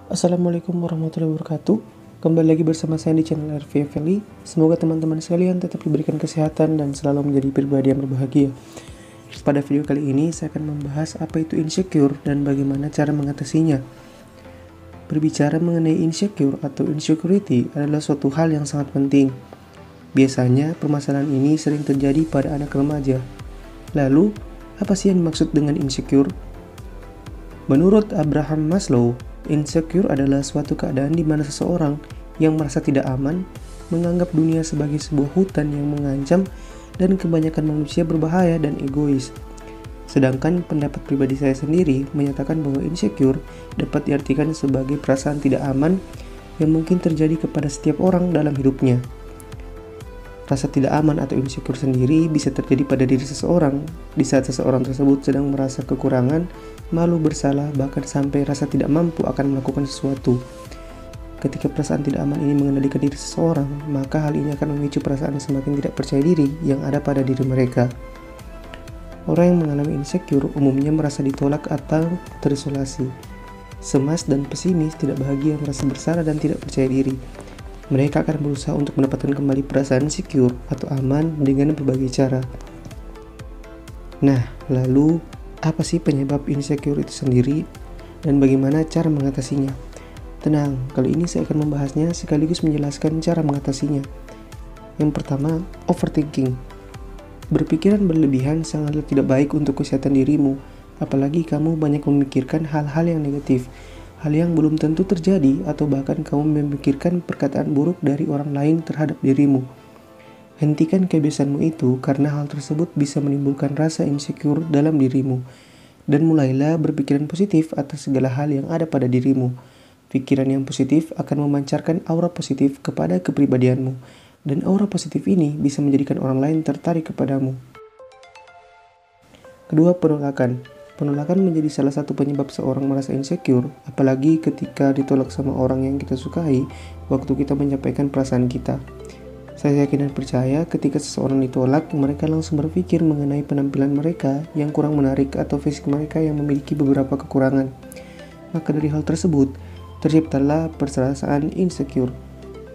Assalamualaikum warahmatullahi wabarakatuh. Kembali lagi bersama saya di channel RV Valley. Semoga teman-teman sekalian tetap diberikan kesehatan dan selalu menjadi pribadi yang berbahagia. Pada video kali ini saya akan membahas apa itu insecure dan bagaimana cara mengatasinya. Berbicara mengenai insecure atau insecurity adalah suatu hal yang sangat penting. Biasanya permasalahan ini sering terjadi pada anak remaja. Lalu, apa sih yang dimaksud dengan insecure? Menurut Abraham Maslow, insecure adalah suatu keadaan di mana seseorang yang merasa tidak aman, menganggap dunia sebagai sebuah hutan yang mengancam, dan kebanyakan manusia berbahaya dan egois. Sedangkan pendapat pribadi saya sendiri menyatakan bahwa insecure dapat diartikan sebagai perasaan tidak aman yang mungkin terjadi kepada setiap orang dalam hidupnya. Rasa tidak aman atau insecure sendiri bisa terjadi pada diri seseorang di saat seseorang tersebut sedang merasa kekurangan, malu, bersalah, bahkan sampai rasa tidak mampu akan melakukan sesuatu. Ketika perasaan tidak aman ini mengendalikan diri seseorang, maka hal ini akan memicu perasaan semakin tidak percaya diri yang ada pada diri mereka. Orang yang mengalami insecure umumnya merasa ditolak atau terisolasi, cemas dan pesimis, tidak bahagia, merasa bersalah dan tidak percaya diri. Mereka akan berusaha untuk mendapatkan kembali perasaan secure atau aman dengan berbagai cara. Nah, lalu apa sih penyebab insecure itu sendiri dan bagaimana cara mengatasinya? Tenang, kali ini saya akan membahasnya sekaligus menjelaskan cara mengatasinya. Yang pertama, overthinking. Berpikiran berlebihan sangatlah tidak baik untuk kesehatan dirimu, apalagi kamu banyak memikirkan hal-hal yang negatif, hal yang belum tentu terjadi, atau bahkan kamu memikirkan perkataan buruk dari orang lain terhadap dirimu. Hentikan kebiasaanmu itu karena hal tersebut bisa menimbulkan rasa insecure dalam dirimu. Dan mulailah berpikiran positif atas segala hal yang ada pada dirimu. Pikiran yang positif akan memancarkan aura positif kepada kepribadianmu. Dan aura positif ini bisa menjadikan orang lain tertarik kepadamu. Kedua, penolakan. Penolakan menjadi salah satu penyebab seorang merasa insecure, apalagi ketika ditolak sama orang yang kita sukai waktu kita menyampaikan perasaan kita. Saya yakin dan percaya ketika seseorang ditolak, mereka langsung berpikir mengenai penampilan mereka yang kurang menarik atau fisik mereka yang memiliki beberapa kekurangan. Maka dari hal tersebut, terciptalah perasaan insecure.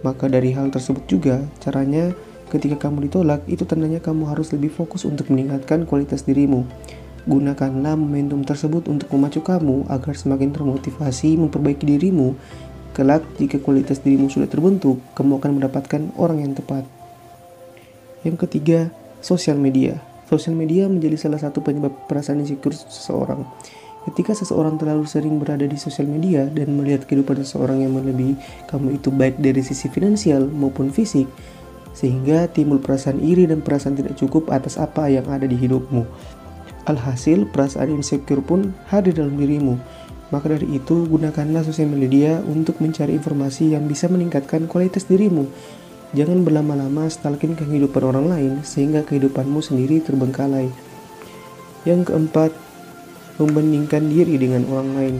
Maka dari hal tersebut juga, caranya ketika kamu ditolak, itu tandanya kamu harus lebih fokus untuk meningkatkan kualitas dirimu. Gunakanlah momentum tersebut untuk memacu kamu agar semakin termotivasi memperbaiki dirimu. Kelak, jika kualitas dirimu sudah terbentuk, kamu akan mendapatkan orang yang tepat. Yang ketiga, sosial media. Sosial media menjadi salah satu penyebab perasaan insecure seseorang. Ketika seseorang terlalu sering berada di sosial media dan melihat kehidupan seseorang yang melebihi kamu itu baik dari sisi finansial maupun fisik, sehingga timbul perasaan iri dan perasaan tidak cukup atas apa yang ada di hidupmu. Alhasil, perasaan insecure pun hadir dalam dirimu. Maka dari itu, gunakanlah sosial media untuk mencari informasi yang bisa meningkatkan kualitas dirimu. Jangan berlama-lama stalking kehidupan orang lain sehingga kehidupanmu sendiri terbengkalai. Yang keempat, membandingkan diri dengan orang lain.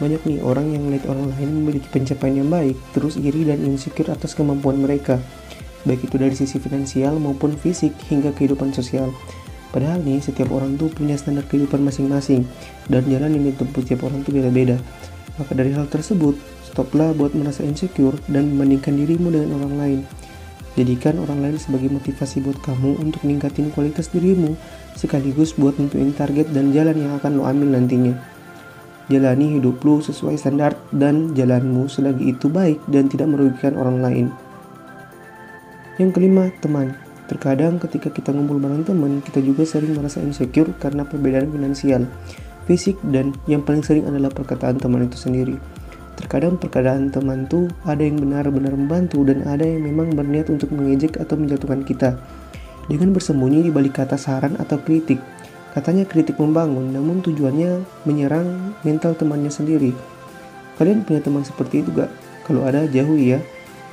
Banyak nih orang yang melihat orang lain memiliki pencapaian yang baik, terus iri dan insecure atas kemampuan mereka, baik itu dari sisi finansial maupun fisik hingga kehidupan sosial. Padahal nih, setiap orang tuh punya standar kehidupan masing-masing, dan jalan yang ditempuh tiap orang tuh beda-beda. Maka dari hal tersebut, stoplah buat merasa insecure dan membandingkan dirimu dengan orang lain. Jadikan orang lain sebagai motivasi buat kamu untuk meningkatin kualitas dirimu, sekaligus buat nentuin target dan jalan yang akan lo ambil nantinya. Jalani hidup lo sesuai standar dan jalanmu selagi itu baik dan tidak merugikan orang lain. Yang kelima, teman. Terkadang ketika kita ngumpul bareng teman, kita juga sering merasa insecure karena perbedaan finansial, fisik, dan yang paling sering adalah perkataan teman itu sendiri. Terkadang perkataan teman tuh ada yang benar-benar membantu dan ada yang memang berniat untuk mengejek atau menjatuhkan kita. Dengan bersembunyi di balik kata saran atau kritik. Katanya kritik membangun, namun tujuannya menyerang mental temannya sendiri. Kalian punya teman seperti itu gak? Kalau ada, jauhi ya.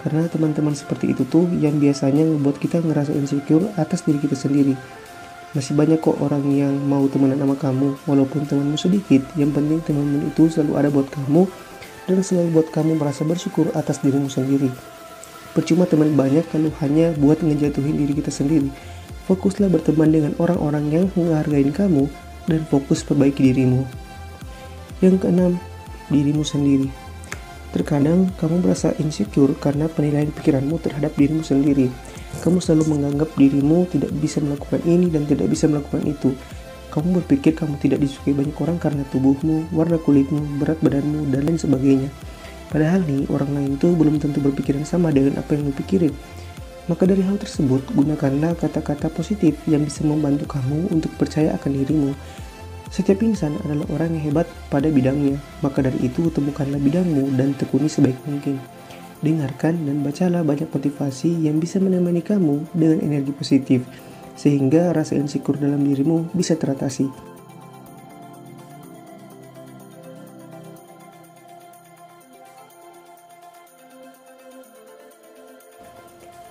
Karena teman-teman seperti itu tuh yang biasanya membuat kita ngerasa insecure atas diri kita sendiri. Masih banyak kok orang yang mau temenan sama kamu, walaupun temanmu sedikit. Yang penting temanmu itu selalu ada buat kamu dan selalu buat kamu merasa bersyukur atas dirimu sendiri. Percuma teman banyak kalau hanya buat ngejatuhin diri kita sendiri. Fokuslah berteman dengan orang-orang yang menghargai kamu dan fokus perbaiki dirimu. Yang keenam, dirimu sendiri. Terkadang kamu merasa insecure karena penilaian pikiranmu terhadap dirimu sendiri. Kamu selalu menganggap dirimu tidak bisa melakukan ini dan tidak bisa melakukan itu. Kamu berpikir kamu tidak disukai banyak orang karena tubuhmu, warna kulitmu, berat badanmu, dan lain sebagainya. Padahal nih, orang lain tuh belum tentu berpikiran sama dengan apa yang lu pikirin. Maka dari hal tersebut, gunakanlah kata-kata positif yang bisa membantu kamu untuk percaya akan dirimu. Setiap insan adalah orang yang hebat pada bidangnya, maka dari itu temukanlah bidangmu dan tekuni sebaik mungkin. Dengarkan dan bacalah banyak motivasi yang bisa menemani kamu dengan energi positif, sehingga rasa insecure dalam dirimu bisa teratasi.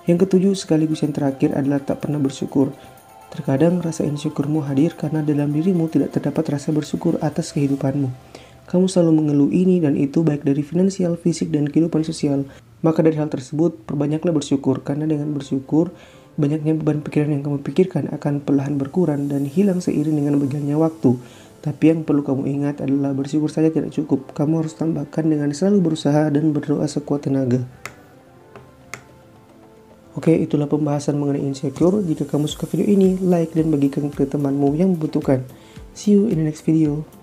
Yang ketujuh sekaligus yang terakhir adalah tak pernah bersyukur. Terkadang rasa insecuremu hadir karena dalam dirimu tidak terdapat rasa bersyukur atas kehidupanmu. Kamu selalu mengeluh ini dan itu baik dari finansial, fisik, dan kehidupan sosial. Maka dari hal tersebut, perbanyaklah bersyukur karena dengan bersyukur, banyaknya beban pikiran yang kamu pikirkan akan perlahan berkurang dan hilang seiring dengan berjalannya waktu. Tapi yang perlu kamu ingat adalah bersyukur saja tidak cukup. Kamu harus tambahkan dengan selalu berusaha dan berdoa sekuat tenaga. Oke, itulah pembahasan mengenai insecure. Jika kamu suka video ini, like dan bagikan ke temanmu yang membutuhkan. See you in the next video.